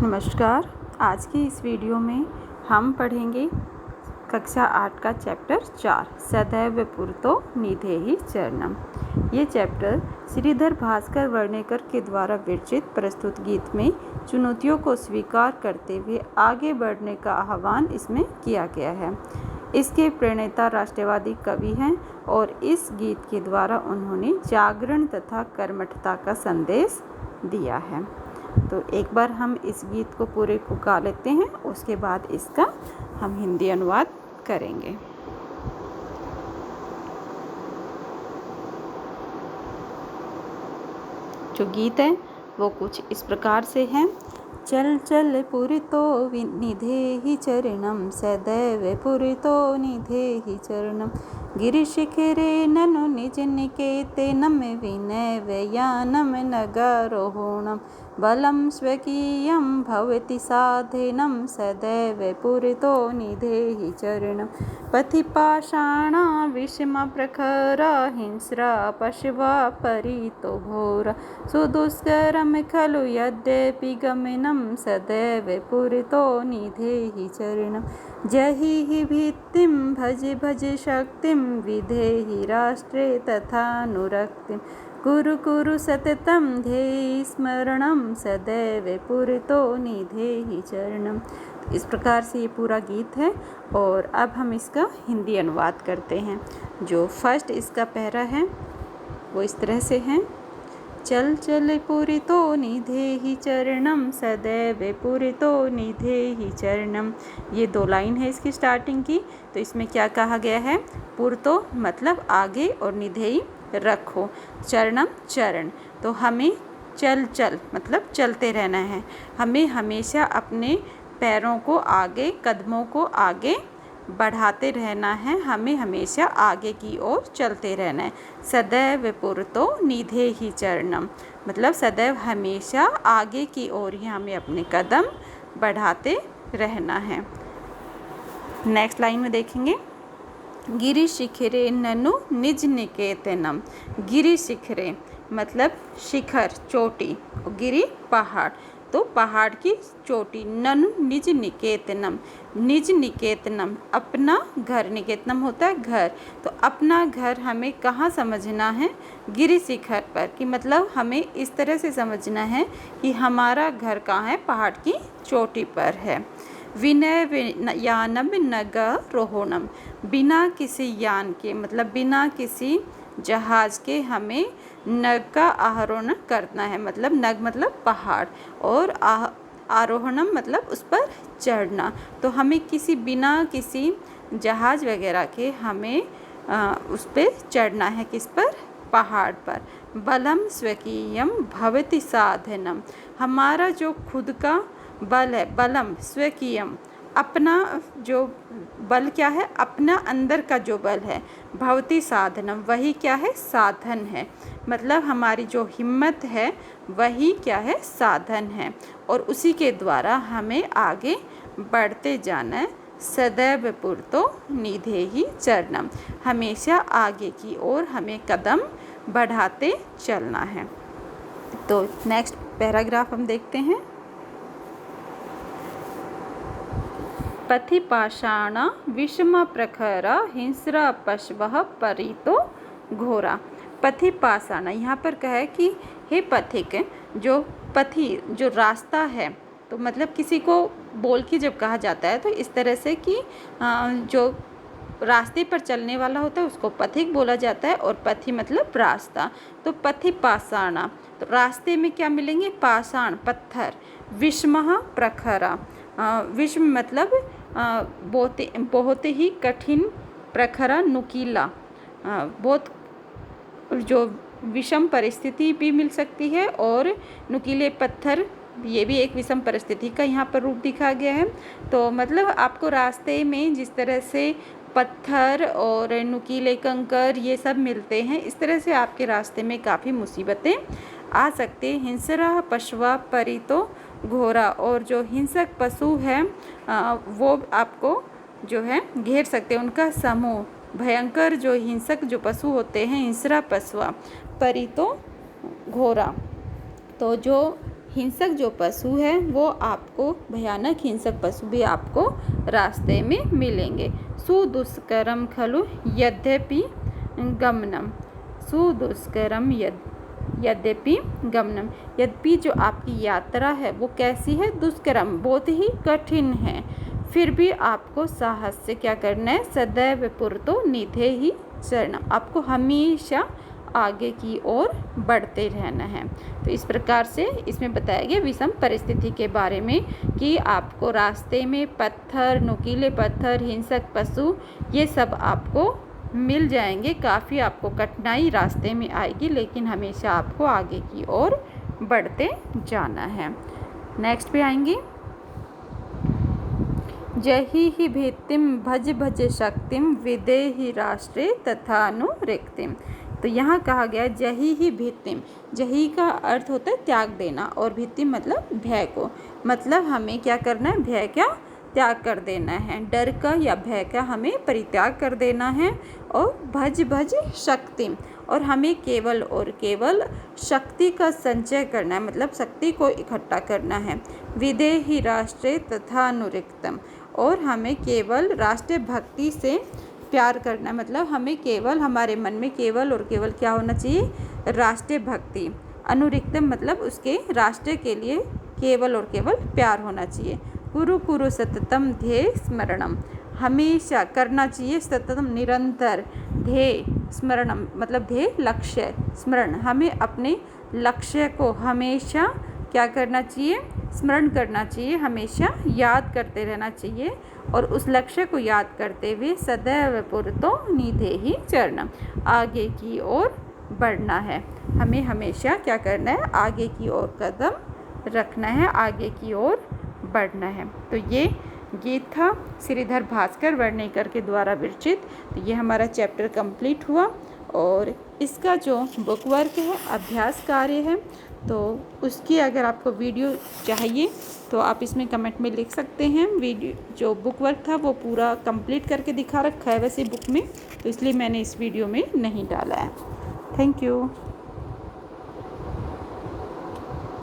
नमस्कार। आज की इस वीडियो में हम पढ़ेंगे कक्षा 8 का चैप्टर 4 सदैव पुरतो निधेहि चरणम। ये चैप्टर श्रीधर भास्कर वर्णेकर के द्वारा विरचित प्रस्तुत गीत में चुनौतियों को स्वीकार करते हुए आगे बढ़ने का आह्वान इसमें किया गया है। इसके प्रणेता राष्ट्रवादी कवि हैं और इस गीत के द्वारा उन्होंने जागरण तथा कर्मठता का संदेश दिया है। तो एक बार हम इस गीत को पूरे को गा लेते हैं, उसके बाद इसका हम हिंदी अनुवाद करेंगे। जो गीत है वो कुछ इस प्रकार से है। चल चल पुरितो निधेहि चरणम सदैव पुरितो निधेहि चरणम गिरिशिखरे ननु निज निकेतनम विनय वयानम नगारोहणम बलं स्वकीयं भवति साधनं सदैव पुरितो निधेहि चरणं पथि पाषाणा विषमप्रखरा हिंस्रा पशवा परितो घोरा सुदुष्करं खलु यद्यपि गमनं सदैव पुरितो निधेहि चरणं जहि भित्तिं भज भज शक्तिं विधेहि राष्ट्रे तथानुरक्तिं कुरु कुरु सततं ध्येहि स्मरणं सदैव पुरितो निधेहि चरणम। इस प्रकार से ये पूरा गीत है और अब हम इसका हिंदी अनुवाद करते हैं। जो फर्स्ट इसका पैरा है वो इस तरह से है। चल चल पुरितो निधेहि चरणम सदैव पुरितो निधेहि चरणम। ये 2 लाइन है इसकी स्टार्टिंग की। तो इसमें क्या कहा गया है? पुरतो मतलब आगे और निधेहि रखो, चरणम चरण। तो हमें चल चल मतलब चलते रहना है। हमें हमेशा अपने पैरों को आगे, कदमों को आगे बढ़ाते रहना है। हमें हमेशा आगे की ओर चलते रहना है। सदैव पुरतो निधेहि चरणम मतलब सदैव हमेशा आगे की ओर ही हमें अपने कदम बढ़ाते रहना है। नेक्स्ट लाइन में देखेंगे, गिरि शिखरे ननु निज निकेतनम। गिरि शिखरे मतलब शिखर, चोटी, और गिरि पहाड़, तो पहाड़ की चोटी। ननु निज निकेतनम, निज निकेतनम अपना घर, निकेतनम होता है घर। तो अपना घर हमें कहाँ समझना है? गिरि शिखर पर, कि मतलब हमें इस तरह से समझना है कि हमारा घर कहाँ है? पहाड़ की चोटी पर है। विनय यानम नगारोहणम बिना किसी यान के मतलब बिना किसी जहाज के हमें नग का आरोहण करना है। मतलब नग मतलब पहाड़ और आरोहणम मतलब उस पर चढ़ना। तो हमें बिना किसी जहाज वगैरह के हमें उस पर चढ़ना है। किस पर? पहाड़ पर। बलम स्वकीयम भवति साधनम हमारा जो खुद का बल है, बलम स्वकीयम अपना जो बल क्या है? अपना अंदर का जो बल है। भवति साधनम वही क्या है? साधन है। मतलब हमारी जो हिम्मत है वही क्या है? साधन है। और उसी के द्वारा हमें आगे बढ़ते जाना है। सदैव पुरतो निधेहि चरणम हमेशा आगे की ओर हमें कदम बढ़ाते चलना है। तो नेक्स्ट पैराग्राफ हम देखते हैं। पथि पाषाणा विषम प्रखरा हिंस्रा पशवः परितो घोरा। पथि पाषाणा यहाँ पर कहे कि हे पथिक, जो पथि जो रास्ता है, तो मतलब किसी को बोल के जब कहा जाता है तो इस तरह से कि जो रास्ते पर चलने वाला होता है उसको पथिक बोला जाता है। और पथि मतलब रास्ता। तो पथि पाषाणा तो रास्ते में क्या मिलेंगे? पाषाण पत्थर। विषमः प्रखरा विषम मतलब बहुत ही कठिन, प्रखरा नुकीला, बहुत जो विषम परिस्थिति भी मिल सकती है। और नुकीले पत्थर ये भी एक विषम परिस्थिति का यहाँ पर रूप दिखा गया है। तो मतलब आपको रास्ते में जिस तरह से पत्थर और नुकीले कंकर ये सब मिलते हैं, इस तरह से आपके रास्ते में काफ़ी मुसीबतें आ सकती हैं। हिंसरा पशवा परितो घोरा और जो हिंसक पशु है वो आपको जो है घेर सकते हैं। उनका समूह, भयंकर जो हिंसक जो पशु होते हैं, हिंसरा पशवा परितो घोरा, तो जो हिंसक जो पशु है वो आपको, भयानक हिंसक पशु भी आपको रास्ते में मिलेंगे। सुदुष्करम खलु यद्यपि गमनम, सुदुष्करम यद्यपि गमनम, यद्यपि जो आपकी यात्रा है वो कैसी है, दुष्करम, बहुत ही कठिन है, फिर भी आपको साहस से क्या करना है, सदैव पुरतो निधे ही चरणम, आपको हमेशा आगे की ओर बढ़ते रहना है। तो इस प्रकार से इसमें बताया गया विषम परिस्थिति के बारे में कि आपको रास्ते में पत्थर, नुकीले पत्थर, हिंसक पशु, ये सब आपको मिल जाएंगे। काफ़ी आपको कठिनाई रास्ते में आएगी, लेकिन हमेशा आपको आगे की ओर बढ़ते जाना है। नेक्स्ट पे आएंगे, जही ही भीतिम भज भज शक्तिम विदेहि राष्ट्रे तथानुरिक्तिम। तो यहाँ कहा गया जही ही भीतिम, जही का अर्थ होता है त्याग देना, और भीतिम मतलब भय को, मतलब हमें क्या करना है, भय का त्याग कर देना है, डर का या भय का हमें परित्याग कर देना है। और भज भज शक्तिम, और हमें केवल और केवल शक्ति का संचय करना है, मतलब शक्ति को इकट्ठा करना है। विदेहि राष्ट्रे तथानुरिक्तम, और हमें केवल राष्ट्रीय भक्ति से प्यार करना है, मतलब हमें केवल, हमारे मन में केवल और केवल क्या होना चाहिए, राष्ट्रीय भक्ति। अनुरिक्तम मतलब उसके राष्ट्र के लिए केवल और केवल प्यार होना चाहिए। कुरु कुरु सततम ध्येय स्मरणम, हमेशा करना चाहिए, सततम निरंतर, ध्येय स्मरणम मतलब ध्येय लक्ष्य, स्मरण, हमें अपने लक्ष्य को हमेशा क्या करना चाहिए, स्मरण करना चाहिए, हमेशा याद करते रहना चाहिए। और उस लक्ष्य को याद करते हुए सदैव पुरतो निधे ही चरणम, आगे की ओर बढ़ना है, हमें हमेशा क्या करना है, आगे की ओर कदम रखना है, आगे की ओर बढ़ना है। तो ये गीत था श्रीधर भास्कर वर्णेकर के द्वारा विरचित। तो ये हमारा चैप्टर कंप्लीट हुआ, और इसका जो बुक वर्क है, अभ्यास कार्य है, तो उसकी अगर आपको वीडियो चाहिए तो आप इसमें कमेंट में लिख सकते हैं। वीडियो जो बुक वर्क था वो पूरा कंप्लीट करके दिखा रखा है वैसे बुक में, तो इसलिए मैंने इस वीडियो में नहीं डाला है। Thank you.